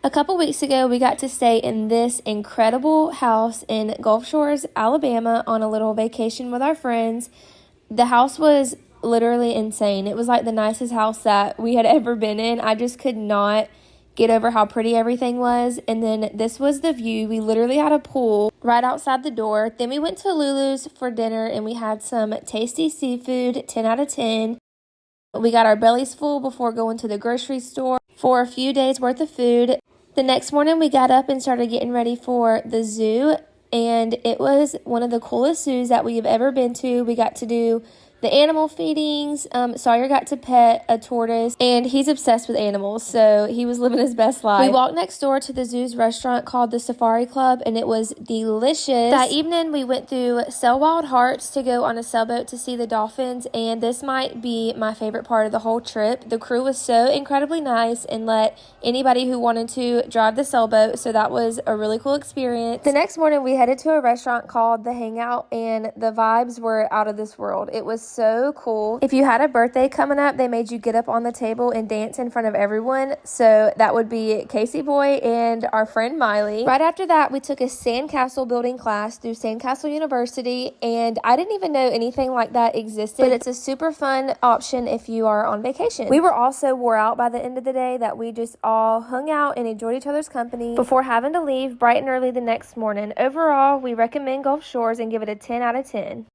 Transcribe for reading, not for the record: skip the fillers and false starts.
A couple weeks ago, we got to stay in this incredible house in Gulf Shores, Alabama on a little vacation with our friends. The house was literally insane. It was like the nicest house that we had ever been in. I just could not get over how pretty everything was. And then this was the view. We literally had a pool right outside the door. Then we went to Lulu's for dinner and we had some tasty seafood, 10 out of 10. We got our bellies full before going to the grocery store for a few days worth of food. The next morning we got up and started getting ready for the zoo, and it was one of the coolest zoos that we have ever been to. We got to do the animal feedings. Sawyer got to pet a tortoise, and he's obsessed with animals, so he was living his best life. We walked next door to the zoo's restaurant called the Safari Club, and it was delicious. That evening, we went through Sail Wild Hearts to go on a sailboat to see the dolphins, and this might be my favorite part of the whole trip. The crew was so incredibly nice and let anybody who wanted to drive the sailboat, so that was a really cool experience. The next morning, we headed to a restaurant called The Hangout, and the vibes were out of this world. It was so cool. If you had a birthday coming up, they made you get up on the table and dance in front of everyone. So that would be Casey Boy and our friend Miley. Right after that, we took a sandcastle building class through Sandcastle University, and I didn't even know anything like that existed, but it's a super fun option if you are on vacation. We were all so wore out by the end of the day that we just all hung out and enjoyed each other's company before having to leave bright and early the next morning. Overall, we recommend Gulf Shores and give it a 10 out of 10.